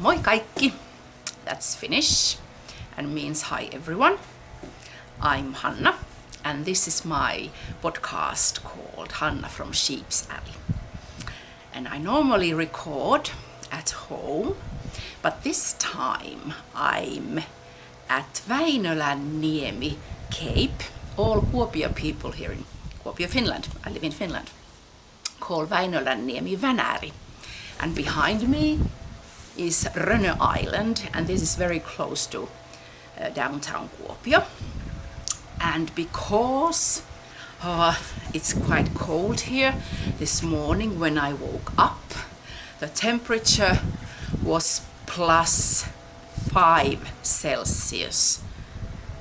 Moi kaikki! That's Finnish and means hi everyone. I'm Hanna and this is my podcast called Hanna from Sheep's Alley. And I normally record at home, but this time I'm at Väinölänniemi Cape. All Kuopio people here in Kuopio, Finland, I live in Finland, called Väinölänniemi Vänäri. And behind me is Rönö Island, and this is very close to downtown Kuopio. And because it's quite cold here, this morning when I woke up, the temperature was +5 Celsius,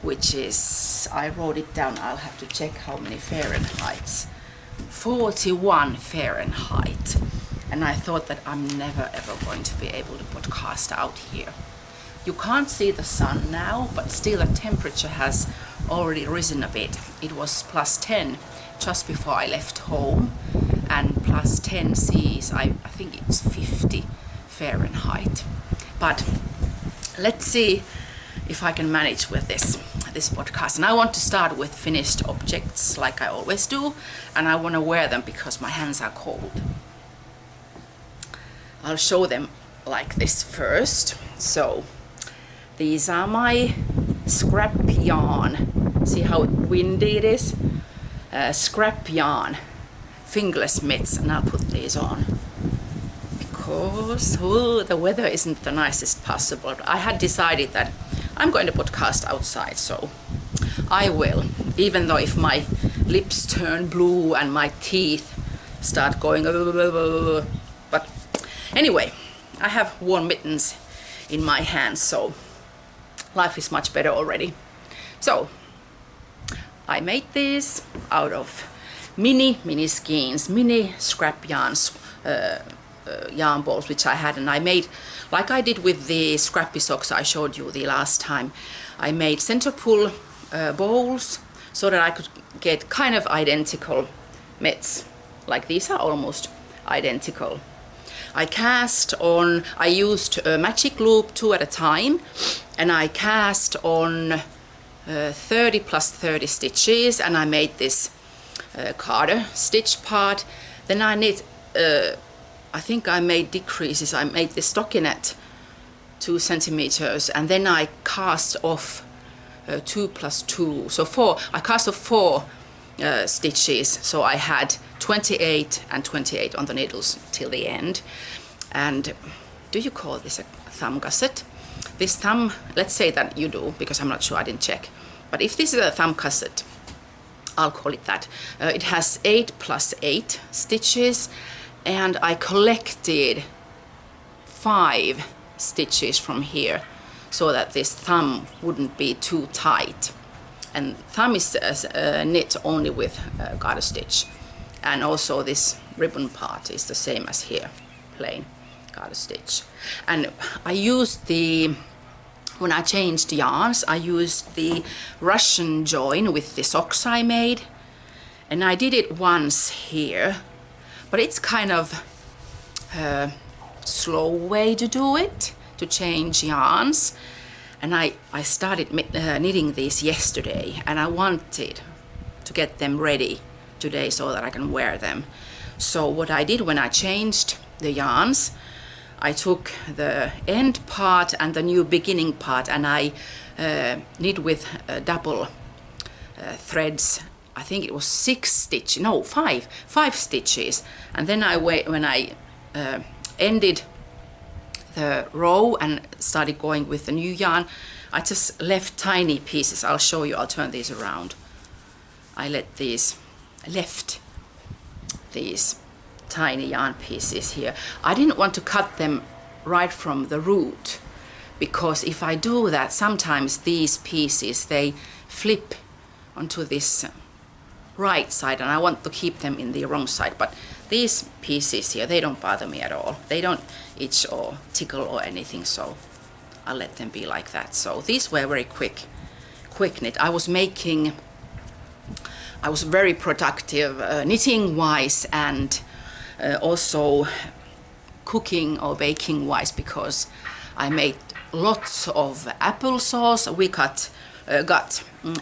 which is, I wrote it down, I'll have to check how many Fahrenheit, 41 Fahrenheit. And I thought that I'm never ever going to be able to podcast out here. You can't see the sun now, but still the temperature has already risen a bit. It was +10 just before I left home, and +10 C's, I think it's 50 Fahrenheit. But let's see if I can manage with this podcast. And I want to start with finished objects like I always do, and I want to wear them because my hands are cold. I'll show them like this first. So these are my scrap yarn. See how windy it is? Scrap yarn fingerless mitts, and I'll put these on because the weather isn't the nicest possible. I had decided that I'm going to podcast outside, so I will, even though if my lips turn blue and my teeth start going, but anyway, I have warm mittens in my hands, so life is much better already. So I made these out of mini skeins, mini scrap yarns, yarn balls which I had, and I made, like I did with the scrappy socks I showed you the last time, I made center pull bowls so that I could get kind of identical mitts. Like these are almost identical. I cast on, I used a magic loop 2 at a time, and I cast on 30 plus 30 stitches, and I made this Carter stitch part. Then I knit, I think I made decreases. I made the stockinette 2 centimeters, and then I cast off 2 plus 2, so 4. I cast off 4 stitches, so I had 28 and 28 on the needles till the end. And do you call this a thumb gusset? This thumb, let's say that you do, because I'm not sure, I didn't check. But if this is a thumb gusset, I'll call it that. It has 8 plus 8 stitches, and I collected 5 stitches from here so that this thumb wouldn't be too tight. And thumb is knit only with garter stitch, and also this ribbon part is the same as here, plain garter stitch. And I used the, when I changed yarns, I used the Russian join with the socks I made, and I did it once here, but it's kind of a slow way to do it, to change yarns. And I started knitting these yesterday, and I wanted to get them ready today so that I can wear them. So what I did when I changed the yarns, I took the end part and the new beginning part, and I knit with double threads. I think it was 5 stitches. And then when I ended the row and started going with the new yarn, I just left tiny pieces. I'll show you, I'll turn these around. I left these tiny yarn pieces here. I didn't want to cut them right from the root, because if I do that, sometimes these pieces, they flip onto this right side, and I want to keep them in the wrong side. But these pieces here, they don't bother me at all. They don't itch or tickle or anything, so I'll let them be like that. So these were very quick knit. I was very productive knitting wise, and also cooking or baking wise, because I made lots of applesauce. We got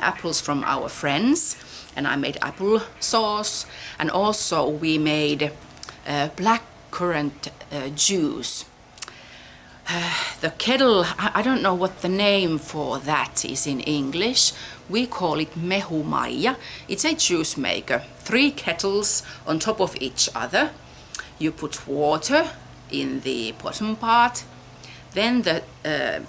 apples from our friends, and I made applesauce. And also we made blackcurrant juice. The kettle, I don't know what the name for that is in English. We call it mehumaija. It's a juice maker. 3 kettles on top of each other. You put water in the bottom part. Then the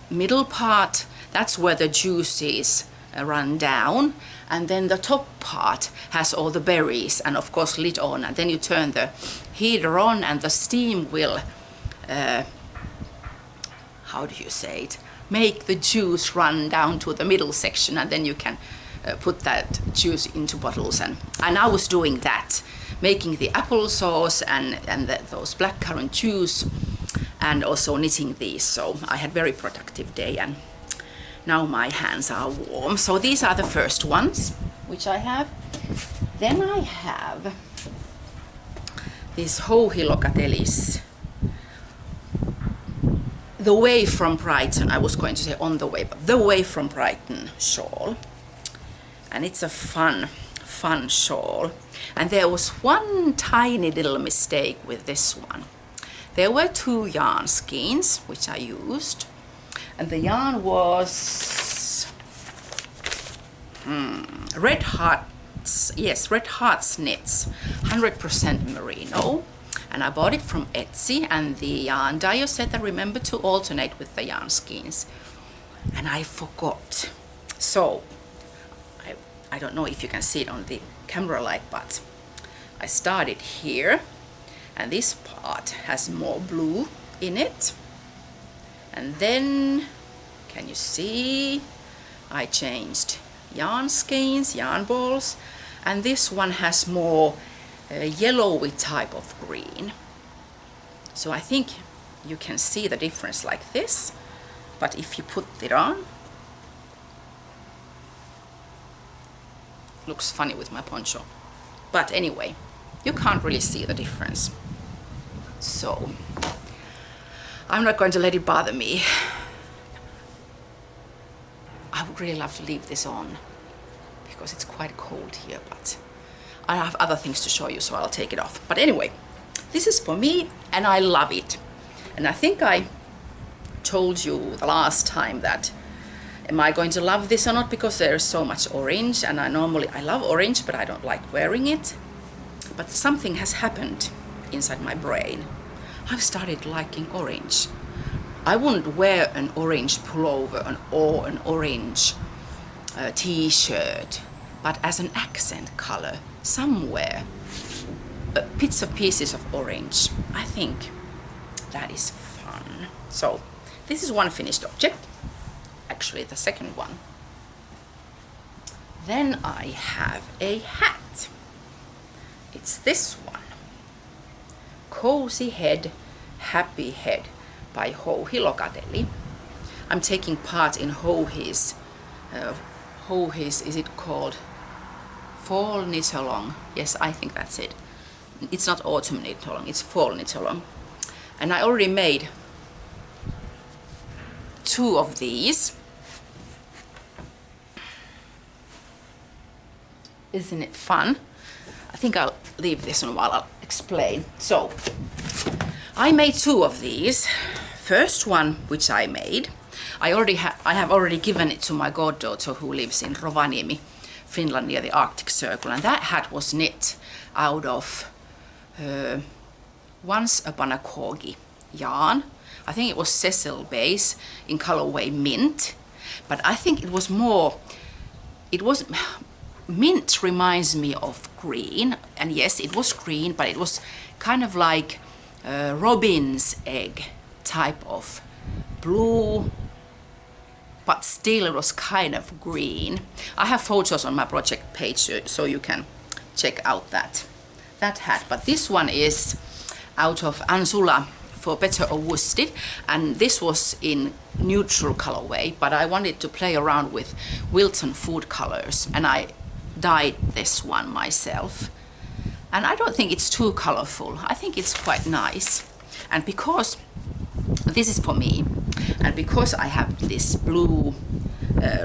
middle part, that's where the juices run down. And then the top part has all the berries and of course lid on. And then you turn the heater on and the steam will, how do you say it? Make the juice run down to the middle section, and then you can put that juice into bottles. And I was doing that, making the applesauce and those blackcurrant juice, and also knitting these. So I had very productive day, and now my hands are warm. So these are the first ones which I have. Then I have this Hohilokatelis, the way from Brighton. I was going to say on the way, but the way from Brighton shawl. And it's a fun shawl. And there was one tiny little mistake with this one. There were 2 yarn skeins which I used, and the yarn was Red Hearts knits, 100% merino. And I bought it from Etsy, and the yarn dyer said that remember to alternate with the yarn skeins. And I forgot. So, I don't know if you can see it on the camera light, but I started here. And this part has more blue in it. And then, can you see? I changed yarn skeins, yarn balls. And this one has more yellowy type of green. So I think you can see the difference like this, but if you put it on, looks funny with my poncho, but anyway, you can't really see the difference. So I'm not going to let it bother me. I would really love to leave this on because it's quite cold here, but I have other things to show you, so I'll take it off. But anyway, this is for me, and I love it. And I think I told you the last time that, am I going to love this or not? Because there's so much orange, and I love orange, but I don't like wearing it. But something has happened inside my brain. I've started liking orange. I wouldn't wear an orange pullover or an orange t-shirt, but as an accent color somewhere, pieces of orange. I think that is fun. So this is one finished object, actually the second one. Then I have a hat. It's this one, Cozy Head, Happy Head by Hohilokateli. I'm taking part in Hohi's, is it called Fall Knit Along? Yes, I think that's it. It's not Autumn Knit Along, it's Fall Knit Along. And I already made 2 of these. Isn't it fun? I think I'll leave this one while I'll explain. So, I made 2 of these. First one, which I made, I have already given it to my goddaughter who lives in Rovaniemi, Finland, near the Arctic Circle, and that hat was knit out of Once Upon a Corgi yarn. I think it was Cecil base in colorway mint, but I think it was mint reminds me of green, and yes, it was green, but it was kind of like robin's egg type of blue, but still it was kind of green. I have photos on my project page, so you can check out that hat. But this one is out of Ansula for Better or Worsted, and this was in neutral colorway, but I wanted to play around with Wilton food colors, and I dyed this one myself. And I don't think it's too colorful. I think it's quite nice. And because this is for me, And because I have this blue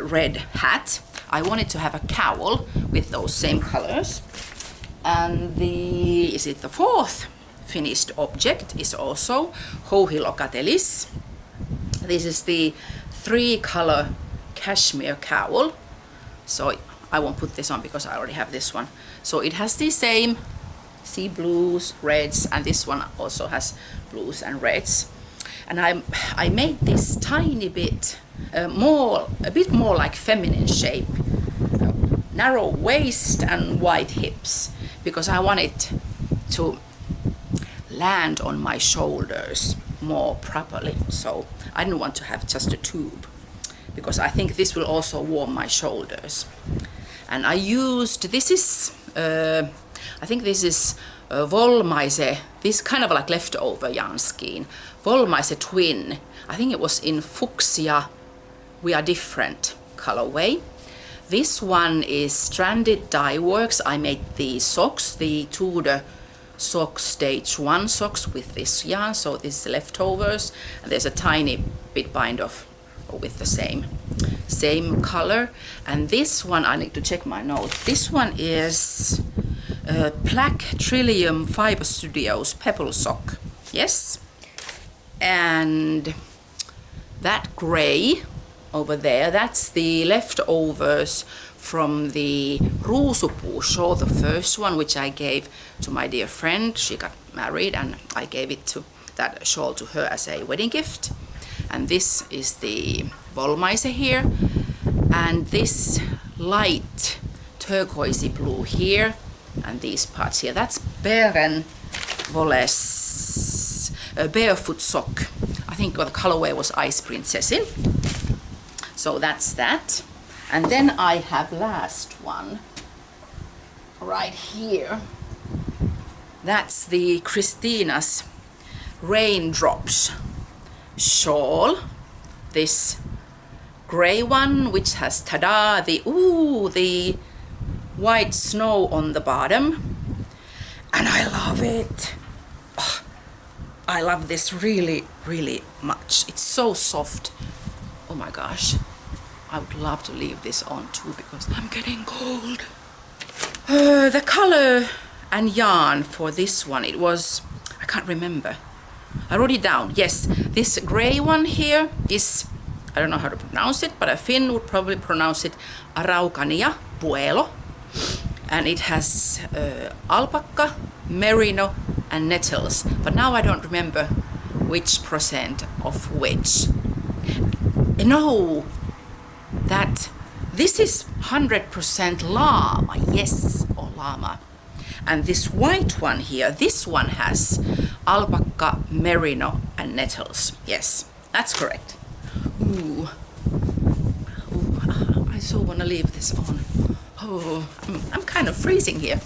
red hat, I wanted to have a cowl with those same colors. And the fourth finished object is also Houhilokatelis. This is the 3-color cashmere cowl. So I won't put this on because I already have this one. So it has the same sea blues, reds, and this one also has blues and reds. And I made this tiny bit a bit more like feminine shape, narrow waist and wide hips, because I want it to land on my shoulders more properly. So I didn't want to have just a tube, because I think this will also warm my shoulders. And I used, this is, I think this is Wollmeise, this kind of like leftover yarn skein. Wollmeise Twin, I think it was in Fuchsia We Are Different colorway. This one is Stranded Dye Works. I made the socks, the Tudor sock stage 1 socks with this yarn, so this is leftovers, and there's a tiny bit bind off with the same color. And this one, I need to check my note, this one is Black Trillium Fiber Studios Pebble Sock, yes. And that gray over there, that's the leftovers from the Ruusupuu shawl, the first one, which I gave to my dear friend. She got married and I gave that shawl to her as a wedding gift. And this is the Wollmeise here, and this light turquoisey blue here, and these parts here, that's Beren Wolles barefoot sock. I think the colorway was Ice Princessin. So that's that. And then I have last one right here. That's the Christina's Raindrops shawl. This gray one, which has, tada, the white snow on the bottom. And I love it. Oh, I love this really, really much. It's so soft. Oh my gosh. I would love to leave this on too because I'm getting cold. The color and yarn for this one, it was, I can't remember. I wrote it down. Yes, this gray one here is, I don't know how to pronounce it, but a Finn would probably pronounce it Araucania Puelo. And it has alpaca, merino, and nettles. But now I don't remember which percent of which. No, that this is 100% llama, yes, or llama. And this white one here, this one has alpaca, merino, and nettles. Yes, that's correct. Ooh. Ooh, I so want to leave this on. Oh, I'm kind of freezing here.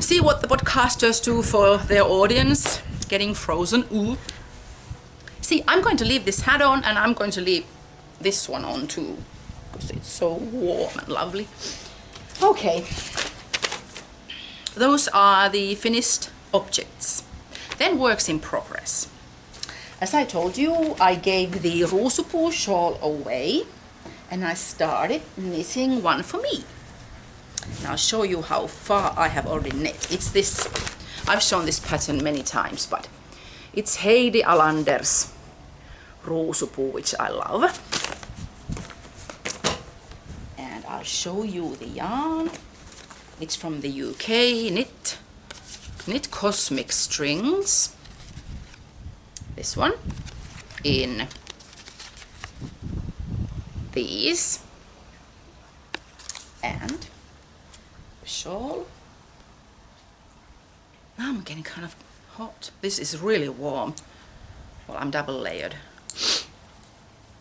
See what the podcasters do for their audience, getting frozen. Ooh. See, I'm going to leave this hat on, and I'm going to leave this one on too, because it's so warm and lovely. Okay, those are the finished objects. Then works in progress. As I told you, I gave the Ruusupuu shawl away, and I started knitting one for me. And I'll show you how far I have already knit. It's this, I've shown this pattern many times, but it's Heidi Alander's Ruusupuu, which I love. And I'll show you the yarn. It's from the UK, Knit Cosmic Strings. This one in these, and the shawl. Now I'm getting kind of hot. This is really warm. Well, I'm double layered,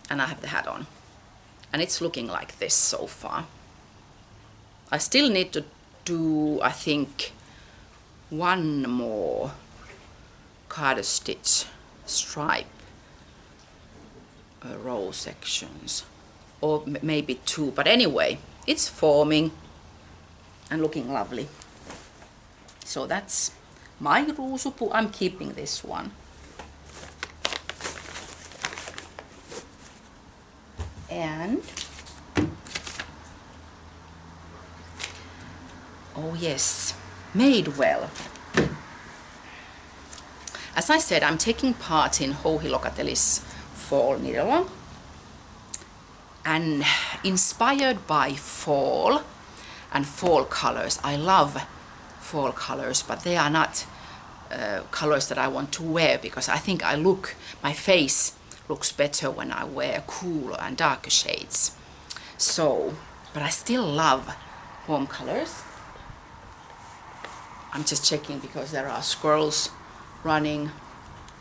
and I have the hat on, and it's looking like this so far. I still need to do, I think, one more card stitch stripe row sections, or maybe two, but anyway, it's forming and looking lovely. So that's my Ruusupuu. I'm keeping this one. And oh yes, made well. As I said, I'm taking part in Jouhi Locatelli's fall knit-along, and inspired by fall and fall colors. I love fall colors, but they are not colors that I want to wear, because I think my face looks better when I wear cooler and darker shades. So, but I still love warm colors. I'm just checking because there are squirrels running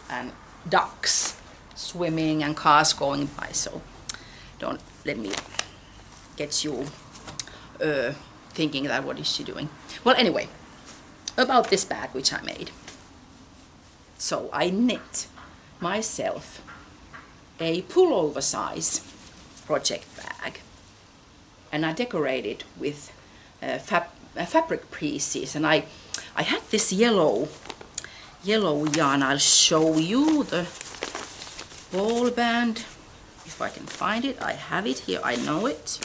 and ducks swimming and cars going by, so don't let me get you thinking that what is she doing. Well, anyway, about this bag which I made. So I knit myself a pullover size project bag, and I decorated with fabric pieces, and I had this yellow yarn. I'll show you the ball band if I can find it. I have it here, I know it.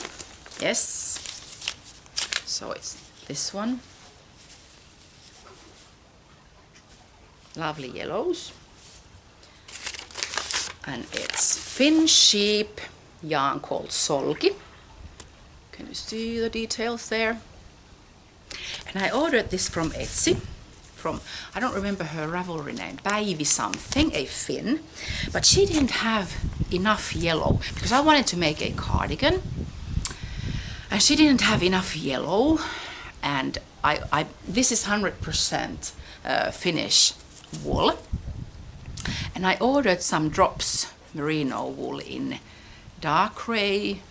Yes, so it's this one. Lovely yellows, and it's Finn sheep yarn called Solki. Can you see the details there? And I ordered this from Etsy, from, I don't remember her Ravelry name, Päivi something, a Finn, but she didn't have enough yellow, because I wanted to make a cardigan and she didn't have enough yellow. And this is 100% Finnish wool, and I ordered some drops merino wool in dark gray,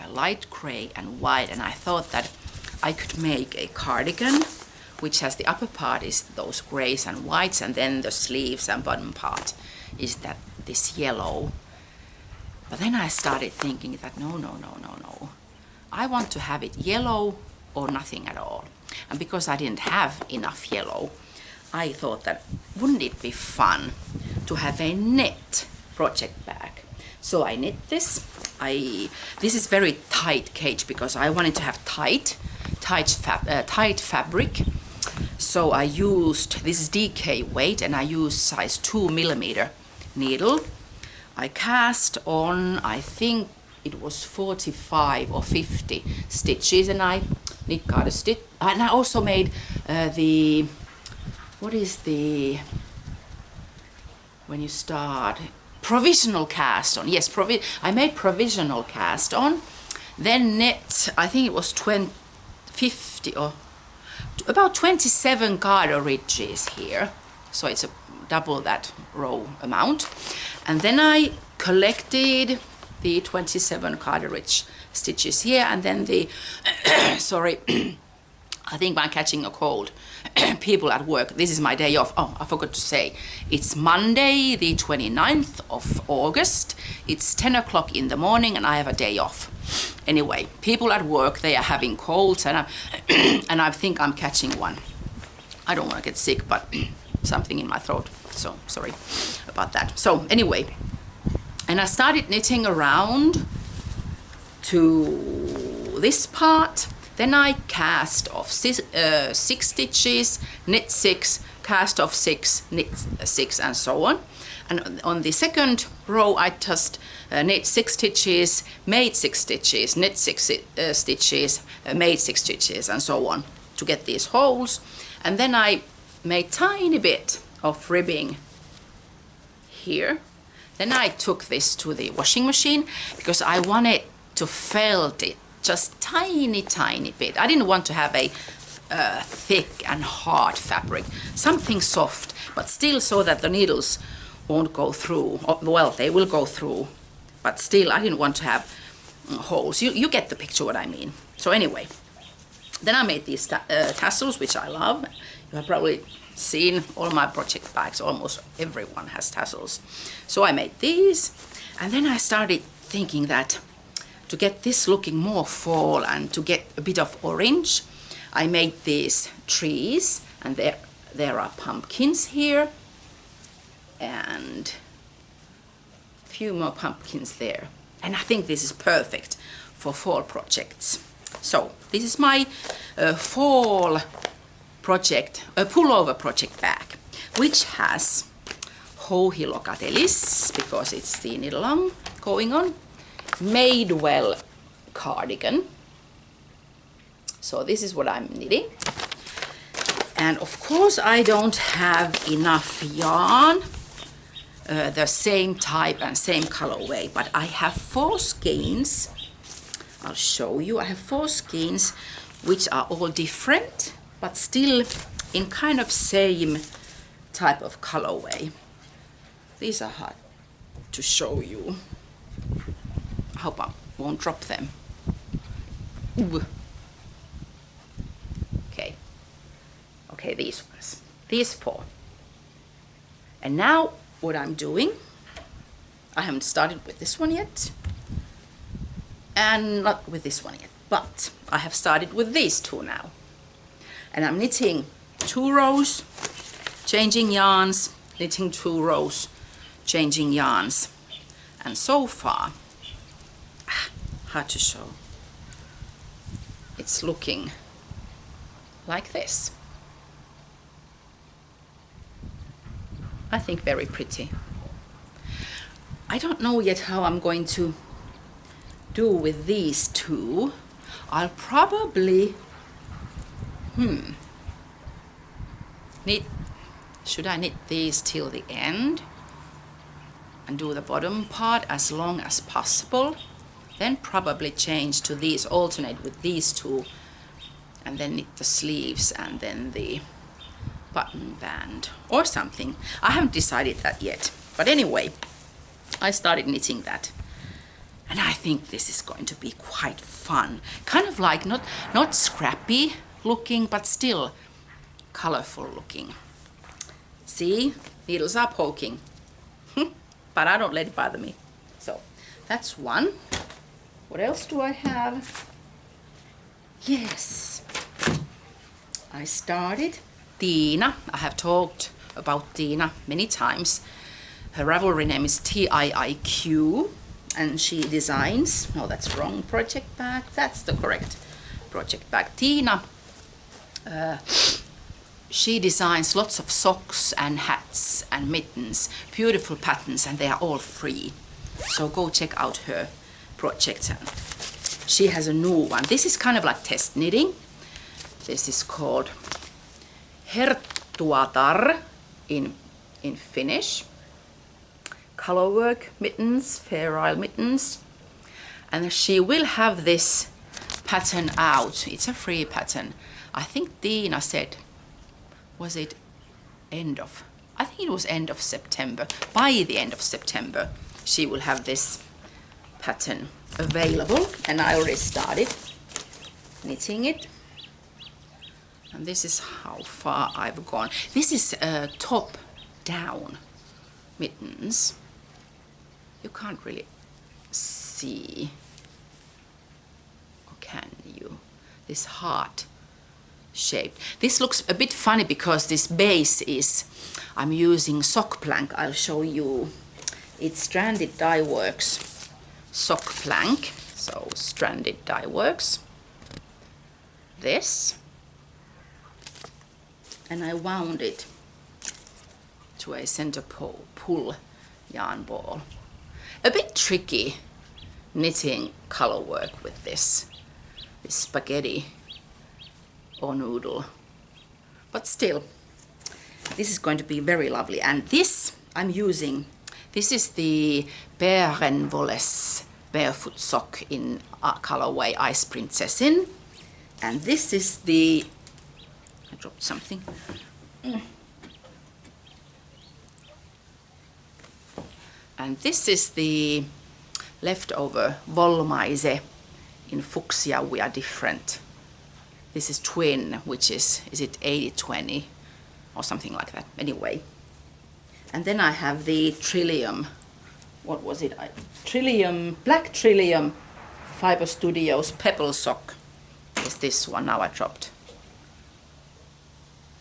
light gray and white, and I thought that I could make a cardigan which has the upper part is those grays and whites, and then the sleeves and bottom part is this yellow. But then I started thinking that no, I want to have it yellow or nothing at all. And because I didn't have enough yellow, I thought that wouldn't it be fun to have a knit project bag. So I knit this. This is very tight cage because I wanted to have tight fabric. So I used, this is DK weight, and I used size 2mm needle. I cast on, I think it was 45 or 50 stitches, and I knit got a stitch. And I also made when you start, provisional cast on. Yes, I made provisional cast on, then knit, I think it was 50 or about 27 garter ridges here, so it's double that row amount. And then I collected the 27 garter ridge stitches here, and then the sorry, I think I'm catching a cold. People at work, this is my day off. Oh, I forgot to say, it's Monday the 29th of August. It's 10 o'clock in the morning and I have a day off. Anyway, people at work, they are having colds, and I think I'm catching one. I don't want to get sick, but something in my throat, so sorry about that. So anyway, and I started knitting around to this part. Then I cast off 6 stitches, knit 6, cast off 6, knit 6, and so on. And on the second row, I just knit 6 stitches, made 6 stitches, knit 6 stitches, made 6 stitches, and so on to get these holes. And then I made tiny bit of ribbing here. Then I took this to the washing machine because I wanted to felt it just tiny bit. I didn't want to have a thick and hard fabric, something soft, but still so that the needles won't go through. Well, they will go through, but still I didn't want to have holes. You get the picture what I mean. So anyway, then I made these tassels, which I love. You have probably seen all my project bags, almost everyone has tassels. So I made these, and then I started thinking that to get this looking more fall and to get a bit of orange, I made these trees, and there are pumpkins here and a few more pumpkins there. And I think this is perfect for fall projects. So this is my fall project, a pullover project bag, which has Houhilokatelis, because it's the knit along going on, made well cardigan. So this is what I'm knitting. And of course I don't have enough yarn, the same type and same colorway, but I have 4 skeins. I'll show you. I have 4 skeins which are all different, but still in kind of same type of colorway. These are hard to show you. I hope I won't drop them. Ooh. Okay, these ones. These 4. And now what I'm doing, I haven't started with this one yet, and not with this one yet, but I have started with these 2 now. And I'm knitting 2 rows, changing yarns, knitting 2 rows, changing yarns. And so far, hard to show, it's looking like this. I think very pretty. I don't know yet how I'm going to do with these 2. I'll probably should I knit these till the end and do the bottom part as long as possible, then probably change to these, alternate with these 2, and then knit the sleeves and then the button band or something. I haven't decided that yet, but anyway, I started knitting that, and I think this is going to be quite fun, kind of like not scrappy looking, but still colorful looking. See, needles are poking but I don't let it bother me. So that's one. What else do I have? Yes, I started Tiina. I have talked about Tiina many times. Her Ravelry name is TIIQ, and she designs, no, that's wrong project bag, that's the correct project bag. Tiina, she designs lots of socks and hats and mittens, beautiful patterns, and they are all free. So go check out her project. She has a new one. This is kind of like test knitting. This is called Herttuatar in Finnish. Colorwork mittens, Fair Isle mittens. And she will have this pattern out. It's a free pattern. I think Tiina said, was it end of, I think it was end of September. By the end of September, she will have this pattern available, and I already started knitting it. And this is how far I've gone. This is top down mittens. You can't really see, or can you? This heart shape. This looks a bit funny because this base is, I'm using sock plank. I'll show you. It's Stranded Dye Works sock plank. So Stranded Dye Works. This. And I wound it to a center pull yarn ball. A bit tricky knitting color work with this spaghetti or noodle, but still, this is going to be very lovely. And this I'm using, this is the Bärenvolles barefoot sock in colorway Ice Princessin, and this is the, I dropped something. And this is the leftover Wollmeise in Fuchsia. We Are Different. This is twin, which is it 80-20 or something like that? Anyway. And then I have the Trillium, what was it? Trillium, Black Trillium Fiber Studios Pebble Sock is this one. Now I dropped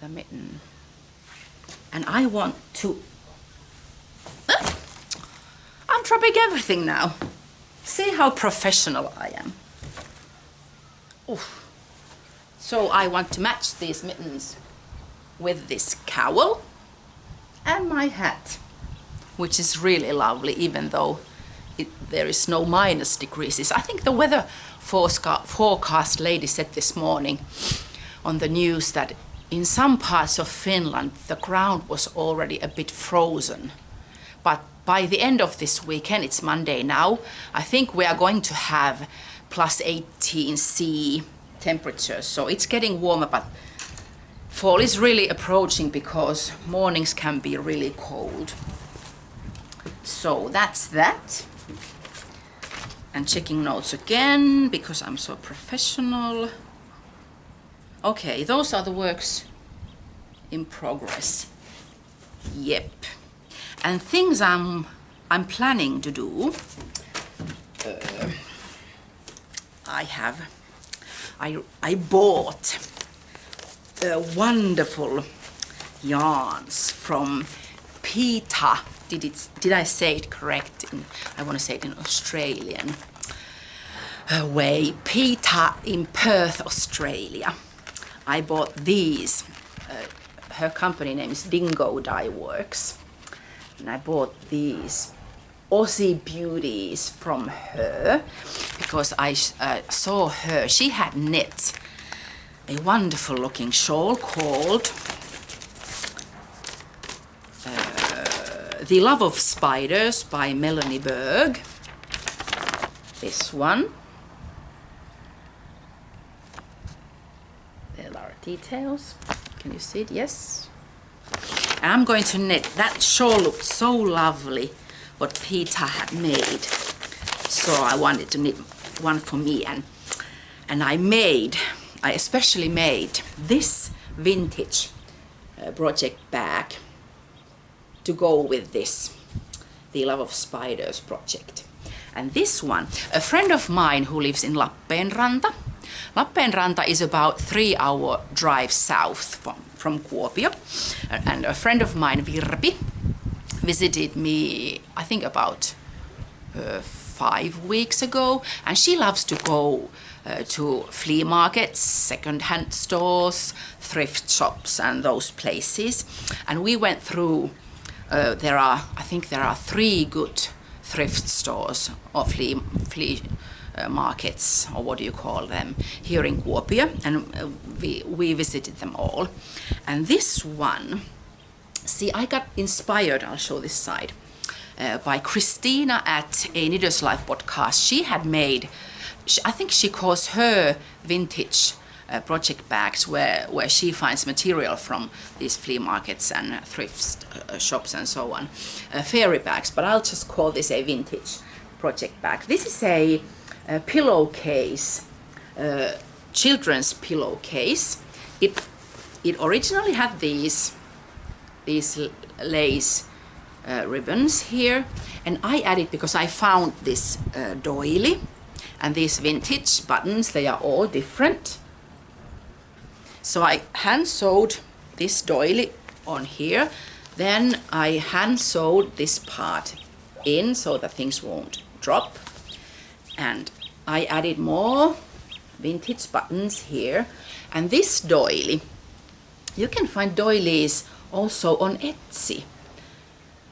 the mitten. And I want to, I'm dropping everything now. See how professional I am. Oof. So I want to match these mittens with this cowl and my hat, which is really lovely, even though there is no minus degrees. I think the weather forecast lady said this morning on the news that in some parts of Finland the ground was already a bit frozen. But by the end of this weekend, it's Monday now, I think we are going to have plus 18 C temperatures. So it's getting warmer, but fall is really approaching because mornings can be really cold. So that's that. And checking notes again because I'm so professional. Okay, those are the works in progress. Yep. And things I'm planning to do. I bought wonderful yarns from Pita. Did I say it correct? I want to say it in Australian way. Pita in Perth, Australia. I bought these. Her company name is Dingo Dye Works. And I bought these Aussie beauties from her because I saw her. She had knit a wonderful looking shawl called The Love of Spiders by Melanie Berg. This one. There are details. Can you see it? Yes. And I'm going to knit. That shawl looked so lovely, what Peter had made. So I wanted to knit one for me, and I especially made this vintage project bag to go with this, The Love of Spiders project. And this one, a friend of mine who lives in Lappeenranta. Lappeenranta is about 3-hour drive south from Kuopio. And a friend of mine, Virpi, visited me, I think about 5 weeks ago. And she loves to go to flea markets, second-hand stores, thrift shops and those places. And we went through, I think there are 3 good thrift stores or flea markets, or what do you call them, here in Kuopio, and we visited them all. And this one, see, I got inspired, I'll show this side, by Christina at a Knitter's Life podcast. She had made, I think she calls her vintage project bags where she finds material from these flea markets and thrift shops and so on, fairy bags, but I'll just call this a vintage project bag. This is a pillowcase, children's pillowcase. It originally had these lace ribbons here, and I added, because I found this doily and these vintage buttons, they are all different. So I hand sewed this doily on here, then I hand sewed this part in so that things won't drop, and I added more vintage buttons here. And this doily, you can find doilies also on Etsy,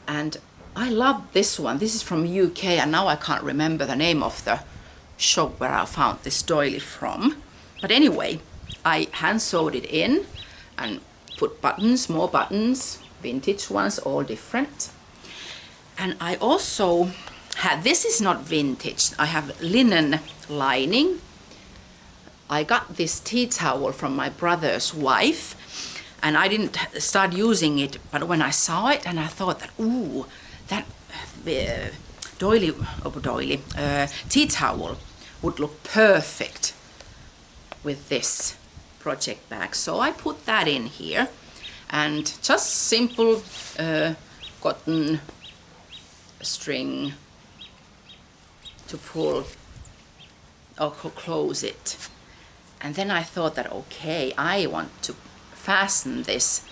and I love this one. This is from UK, and now I can't remember the name of the shop where I found this doily from, but anyway, I hand sewed it in and put buttons, more buttons, vintage ones, all different. And I also had, this is not vintage, I have linen lining. I got this tea towel from my brother's wife, and I didn't start using it, but when I saw it, and I thought that, ooh, that tea towel would look perfect with this project bag. So I put that in here, and just simple cotton string to pull or close it. And then I thought that, okay, I want to fasten this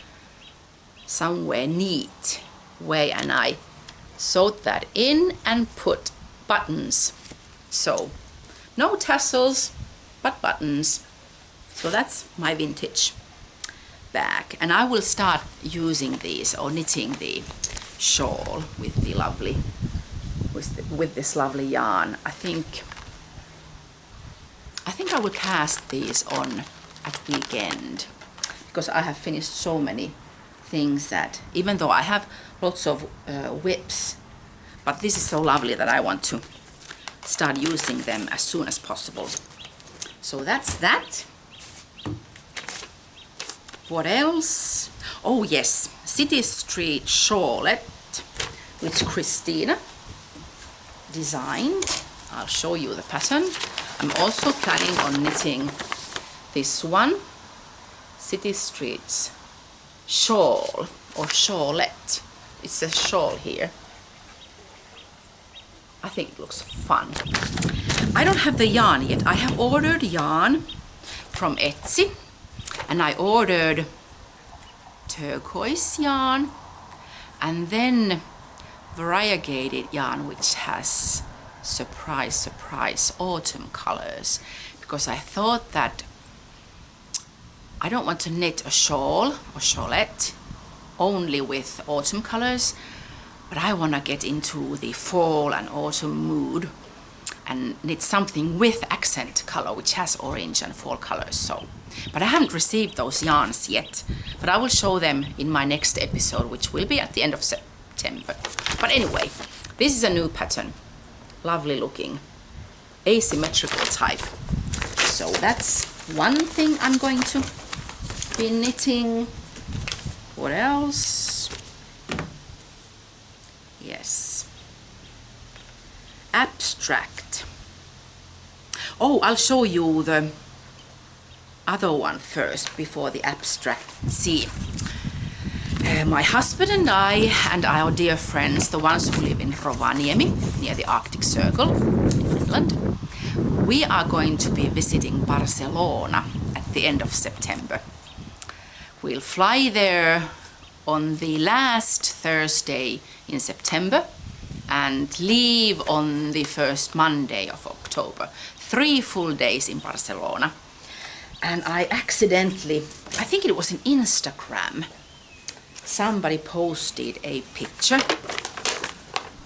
somewhere neat way, and I sewed that in and put buttons So no tassels, but buttons. So that's my vintage bag. And I will start using these or knitting the shawl with the lovely, with this lovely yarn. I think I will cast these on at weekend, because I have finished so many things that even though I have lots of whips, but this is so lovely that I want to start using them as soon as possible. So that's that. What else? Oh yes, City Street shawlette, which Christina designed. I'll show you the pattern. I'm also planning on knitting this one, City Street's shawl or shawlette. It's a shawl here. I think it looks fun. I don't have the yarn yet. I have ordered yarn from Etsy, and I ordered turquoise yarn and then variegated yarn, which has surprise autumn colors, because I thought that I don't want to knit a shawl or shawlette only with autumn colors, but I want to get into the fall and autumn mood and knit something with accent color, which has orange and fall colors. So, but I haven't received those yarns yet, but I will show them in my next episode, which will be at the end of September. But anyway, this is a new pattern, lovely looking, asymmetrical type. So that's one thing I'm going to be knitting. What else? Yes, abstract. Oh, I'll show you the other one first before the abstract. See, my husband and I and our dear friends, the ones who live in Rovaniemi near the Arctic Circle in Finland, we are going to be visiting Barcelona at the end of September. We'll fly there on the last Thursday in September and leave on the first Monday of October. 3 full days in Barcelona. And I accidentally, I think it was in Instagram, somebody posted a picture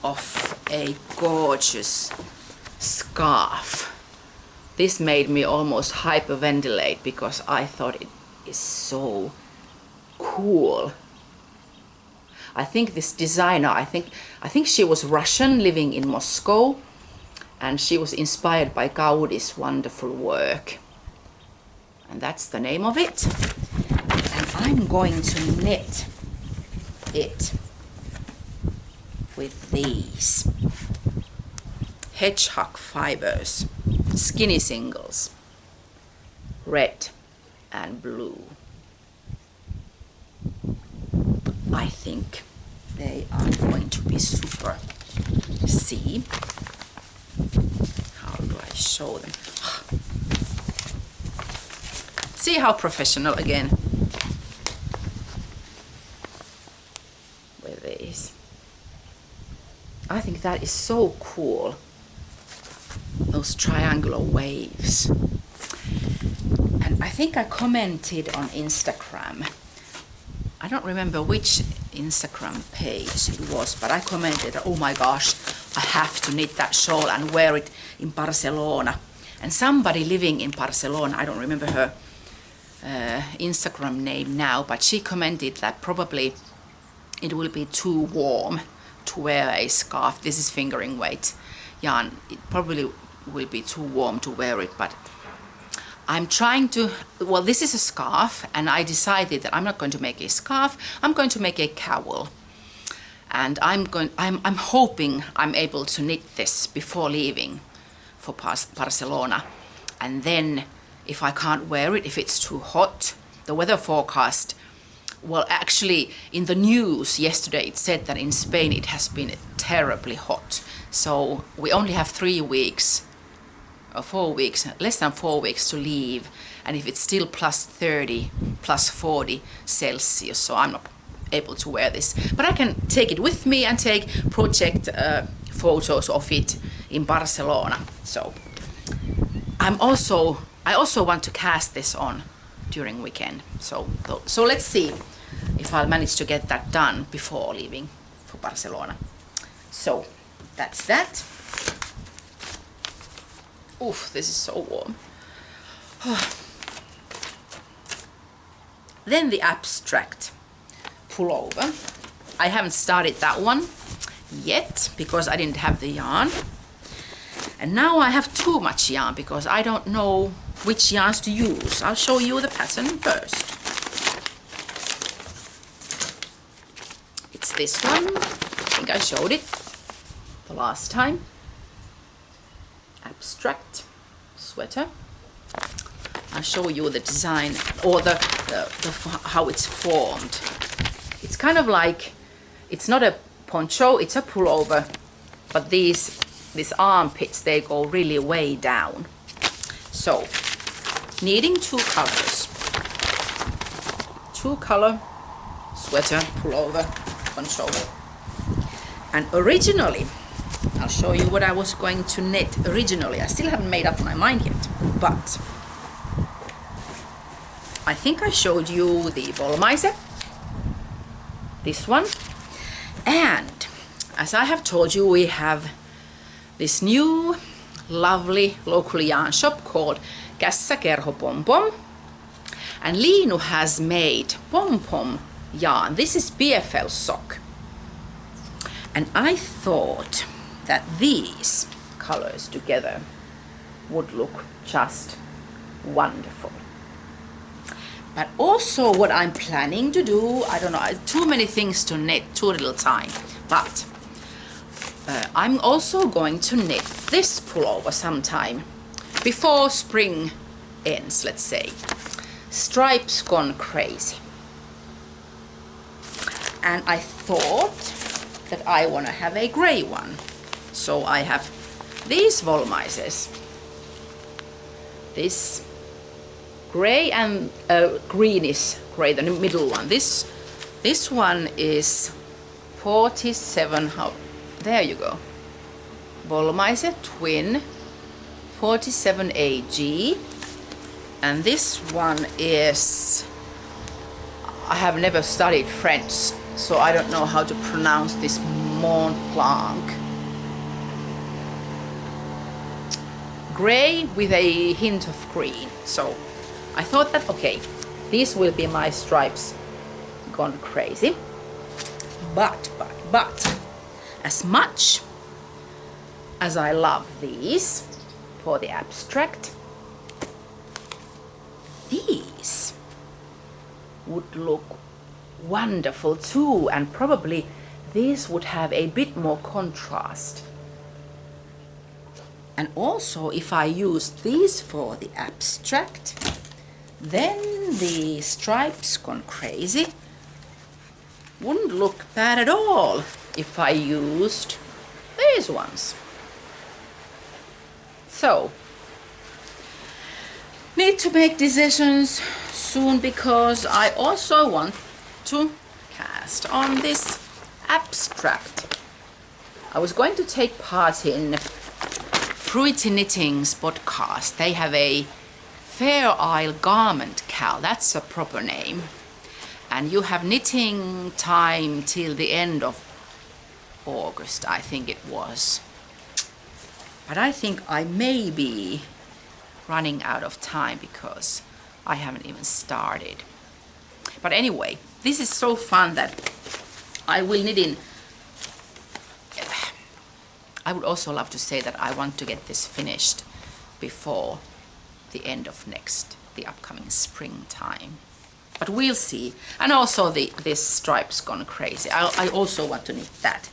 of a gorgeous scarf. This made me almost hyperventilate because I thought it is so cool. I think this designer, I think she was Russian living in Moscow, and she was inspired by Gaudi's wonderful work. And that's the name of it. And I'm going to knit it with these hedgehog fibers, skinny singles, red and blue. I think they are going to be super. See? How do I show them? See how professional again with these. I think that is so cool. Those triangular waves. And I think I commented on Instagram. I don't remember which Instagram page it was, but I commented, oh my gosh, I have to knit that shawl and wear it in Barcelona. And somebody living in Barcelona, I don't remember her Instagram name now, but she commented that probably it will be too warm to wear a scarf. This is fingering weight yarn. It probably will be too warm to wear it, but I'm trying to, well, this is a scarf, and I decided that I'm not going to make a scarf, I'm going to make a cowl. And I'm hoping I'm able to knit this before leaving for Barcelona. And then if I can't wear it, if it's too hot, the weather forecast, well, actually in the news yesterday it said that in Spain it has been terribly hot. So we only have 3 weeks or 4 weeks, less than 4 weeks to leave, and if it's still plus 30, plus 40 Celsius, so I'm not able to wear this. But I can take it with me and take project photos of it in Barcelona. So I also want to cast this on during weekend. So let's see if I'll manage to get that done before leaving for Barcelona. So that's that. Oof, this is so warm. Then the abstract pullover. I haven't started that one yet because I didn't have the yarn. And now I have too much yarn because I don't know which yarns to use. I'll show you the pattern first. It's this one. I think I showed it the last time. Abstract sweater. I'll show you the design or the how it's formed. It's kind of like, it's not a poncho, it's a pullover, but these armpits, they go really way down. So needing two colors, two color sweater, pullover, poncho. And originally, I'll show you what I was going to knit originally. I still haven't made up my mind yet, but I think I showed you the Wollmeise, this one. And as I have told you, we have this new lovely local yarn shop called Kässäkerho Pom Pom. And Liinu has made pom pom yarn. This is BFL sock. And I thought that these colors together would look just wonderful. But also what I'm planning to do, I don't know, too many things to knit, too little time. But I'm also going to knit this pullover sometime before spring ends, let's say. Stripes gone crazy. And I thought that I want to have a gray one. So I have these Wollmeises. This gray and greenish gray, the middle one. This one is 47, how, there you go. Wollmeise twin 47 AG. And this one is, I have never studied French, so I don't know how to pronounce this, Mont Blanc. Gray with a hint of green. So I thought that, okay, these will be my stripes gone crazy. But, as much as I love these for the abstract, these would look wonderful too, and probably these would have a bit more contrast. And also if I use these for the abstract, then the stripes gone crazy wouldn't look bad at all if I used these ones. So need to make decisions soon because I also want to cast on this abstract. I was going to take part in Fruity Knitting's podcast. They have a Fair Isle garment cowl, that's a proper name. And you have knitting time till the end of August, I think it was. But I think I may be running out of time because I haven't even started. But anyway, this is so fun that I will knit in. I would also love to say that I want to get this finished before the end of the upcoming springtime. But we'll see. And also this stripe's gone crazy. I also want to knit that.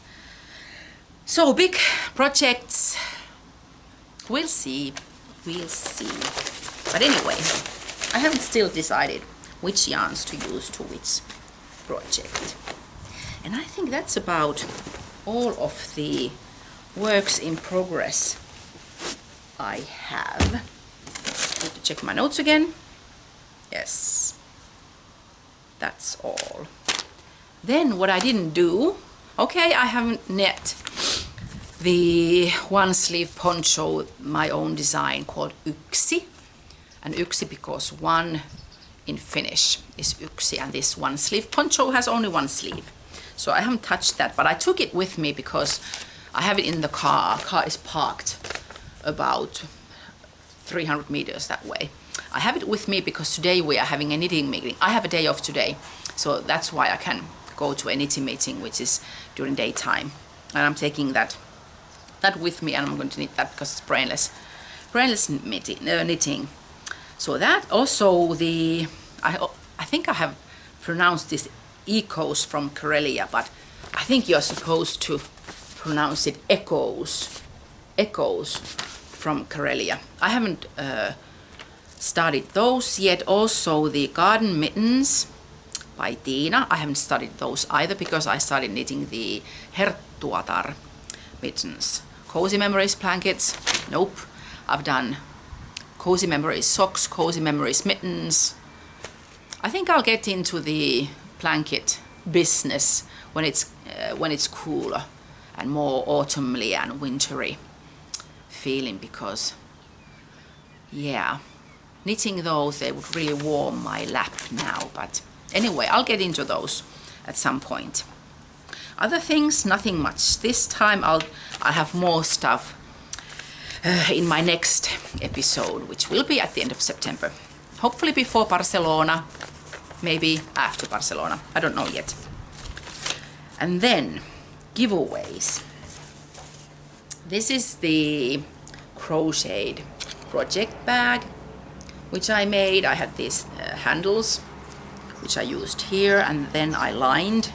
So big projects. We'll see. We'll see. But anyway, I haven't still decided which yarns to use to which project. And I think that's about all of the works in progress I have. Need to check my notes again. Yes, that's all. Then what I didn't do, okay, I haven't knit the one sleeve poncho, my own design, called Yksi. And Yksi because one in Finnish is Yksi, and this one sleeve poncho has only one sleeve. So I haven't touched that, but I took it with me because I have it in the car. Car is parked about 300 meters that way. I have it with me because today we are having a knitting meeting. I have a day off today, so that's why I can go to a knitting meeting, which is during daytime. And I'm taking that with me, and I'm going to knit that because it's brainless knitting. So that also I think I have pronounced this echoes from Karelia, but I think you're supposed to pronounce it echoes from Karelia. I haven't studied those yet. Also the garden mittens by Tiina, I haven't studied those either because I started knitting the Herttuatar mittens. Cozy Memories blankets, nope. I've done Cozy Memories socks, Cozy Memories mittens. I think I'll get into the blanket business when it's cooler and more autumnly and wintry feeling, because yeah, knitting those, they would really warm my lap now. But anyway, I'll get into those at some point. Other things, nothing much. This time I'll have more stuff in my next episode, which will be at the end of September. Hopefully before Barcelona, maybe after Barcelona, I don't know yet. And then giveaways. This is the crocheted project bag which I made. I had these handles which I used here, and then I lined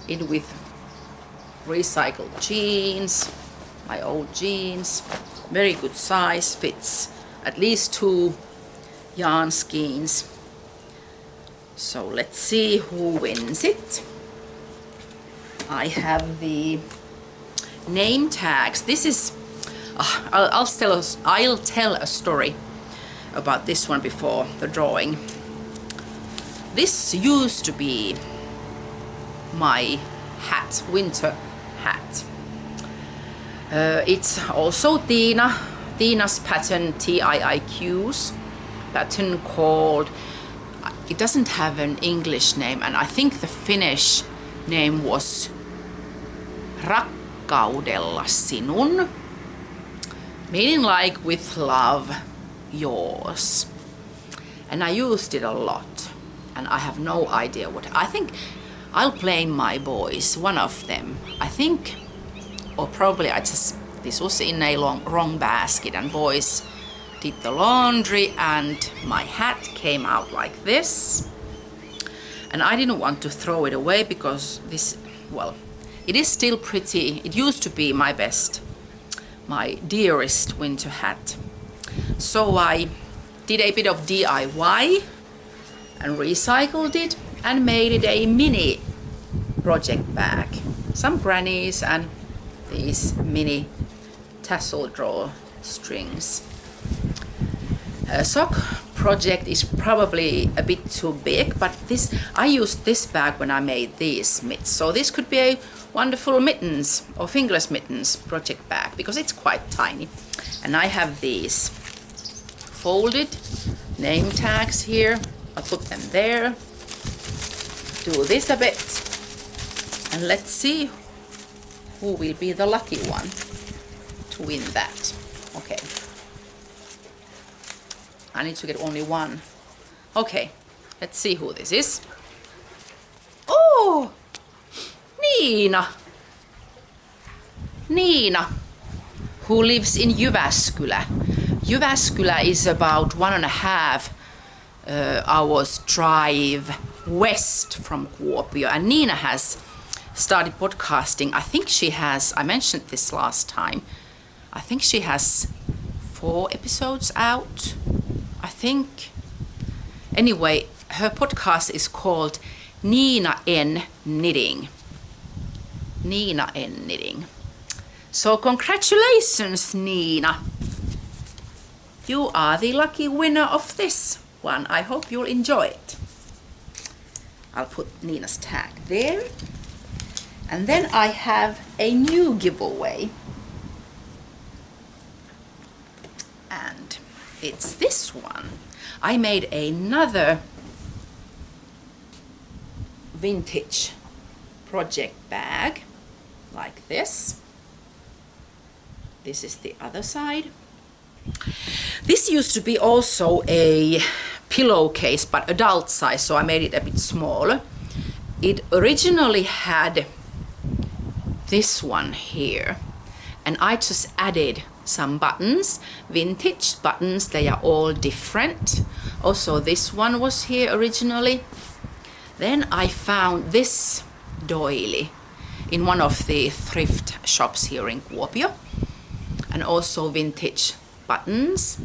it with recycled jeans, my old jeans. Very good size, fits at least 2 yarn skeins. So let's see who wins it. I have the name tags. This is I'll tell a story about this one before the drawing. This used to be my hat, winter hat. It's also Tiina's pattern, TIIQ's pattern, called, it doesn't have an English name, and I think the Finnish name was Rakkaudella sinun, meaning like with love, yours. And I used it a lot, and I have no idea what. I think I'll blame my boys, one of them. I think, or probably this was in a wrong basket, and boys did the laundry and my hat came out like this. And I didn't want to throw it away because this, well, it is still pretty. It used to be my best, my dearest winter hat. So I did a bit of DIY and recycled it and made it a mini project bag. Some grannies and these mini tassel draw strings. A sock project is probably a bit too big, but I used this bag when I made these mitts. So this could be a wonderful mittens or fingerless mittens project bag because it's quite tiny. And I have these folded name tags here. I'll put them there. Do this a bit. And let's see who will be the lucky one to win that. Okay. I need to get only one. Okay, let's see who this is. Oh, Niina. Niina, who lives in Jyväskylä. Jyväskylä is about 1.5 hours drive west from Kuopio, and Niina has started podcasting. I think she has, I mentioned this last time, I think she has 4 episodes out, I think. Anyway, her podcast is called Niina N Knitting. Niina N Knitting. So congratulations, Niina. You are the lucky winner of this one. I hope you'll enjoy it. I'll put Niina's tag there. And then I have a new giveaway. it's this one. I made another vintage project bag like this. This is the other side. This used to be also a pillowcase, but adult size, so I made it a bit smaller. It originally had this one here, and I just added some buttons, vintage buttons. They are all different. Also, this one was here originally. Then I found this doily in one of the thrift shops here in Kuopio, and also vintage buttons.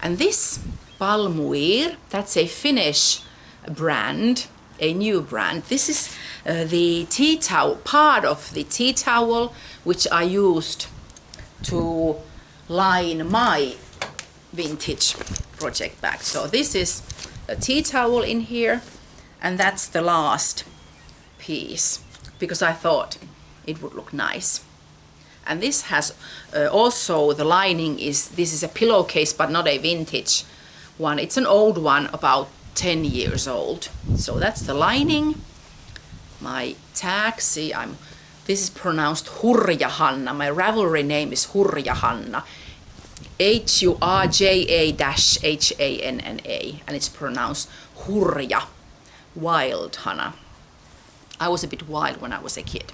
And this Palmuir, that's a Finnish brand, a new brand. This is the tea towel, part of the tea towel which I used to line my vintage project bag. So this is a tea towel in here, and that's the last piece because I thought it would look nice. And this has also, the lining is, this is a pillowcase but not a vintage one. It's an old one, about 10 years old. So that's the lining. My tag, see, this is pronounced Hurja Hanna. My Ravelry name is Hurja Hanna. Hurja-Hanna, and it's pronounced Hurja, wild Hanna. I was a bit wild when I was a kid.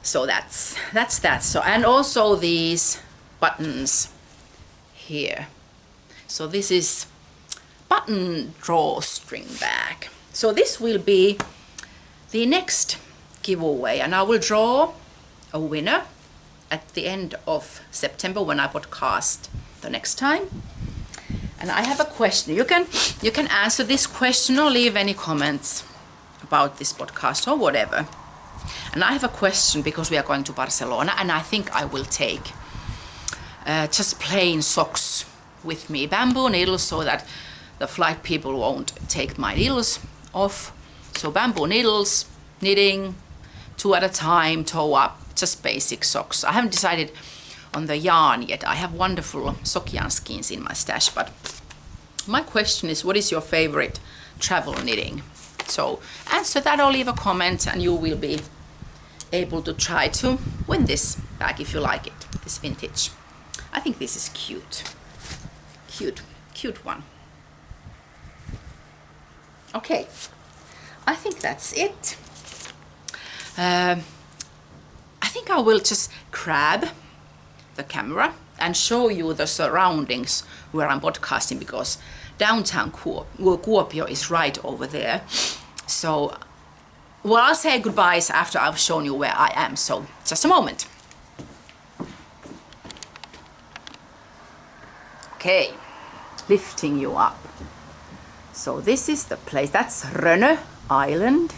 So that's that. So, and also these buttons here. So this is button drawstring bag. So this will be the next giveaway, and I will draw a winner at the end of September when I podcast the next time. And I have a question. You can answer this question or leave any comments about this podcast or whatever. And I have a question because we are going to Barcelona, and I think I will take just plain socks with me, bamboo needles, so that the flight people won't take my needles off. So bamboo needles, knitting, 2 at a time, toe up, just basic socks. I haven't decided on the yarn yet. I have wonderful sock yarn skeins in my stash, but my question is, what is your favorite travel knitting? So answer that or leave a comment, and you will be able to try to win this bag if you like it, this vintage. I think this is cute. Cute one. Okay, I think that's it. I think I will just grab the camera and show you the surroundings where I'm podcasting, because downtown Kuopio is right over there. So, well, I'll say goodbyes after I've shown you where I am. So, just a moment. Okay, lifting you up. So this is the place. That's Rönö Island.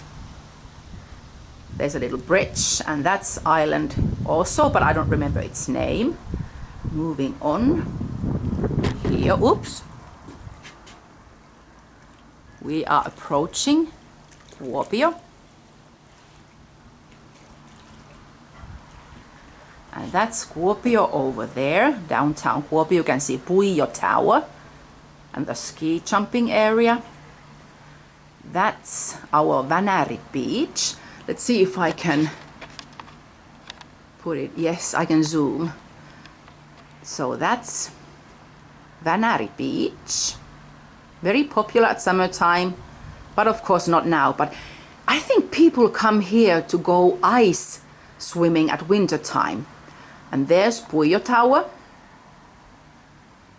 There's a little bridge, and that's island also, but I don't remember its name. Moving on. Here, oops. We are approaching Kuopio. And that's Kuopio over there, downtown Kuopio. You can see Puijo Tower and the ski jumping area. That's our Vanari Beach. Let's see if I can put it. Yes, I can zoom. So that's Vanari Beach. Very popular at summertime, but of course not now. But I think people come here to go ice swimming at winter time. And there's Puijo Tower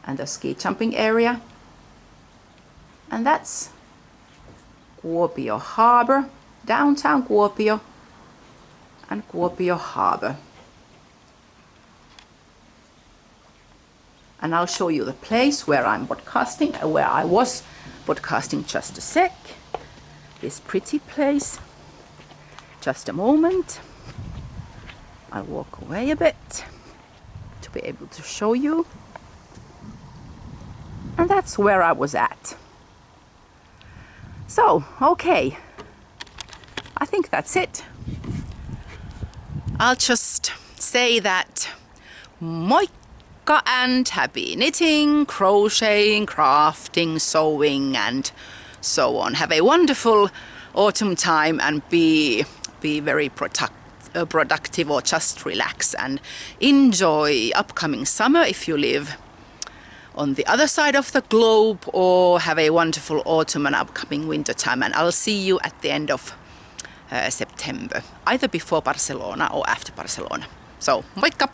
and the ski jumping area. And that's Kuopio Harbor, downtown Kuopio, and Kuopio Harbor. And I'll show you the place where I'm podcasting, where I was podcasting just a sec. This pretty place. Just a moment. I'll walk away a bit to be able to show you. And that's where I was at. So, okay. I think that's it. I'll just say that moikka! moikka and happy knitting, crocheting, crafting, sewing and so on. Have a wonderful autumn time and be very productive or just relax and enjoy upcoming summer if you live on the other side of the globe, or have a wonderful autumn and upcoming winter time, and I'll see you at the end of September, either before Barcelona or after Barcelona. So, moikka!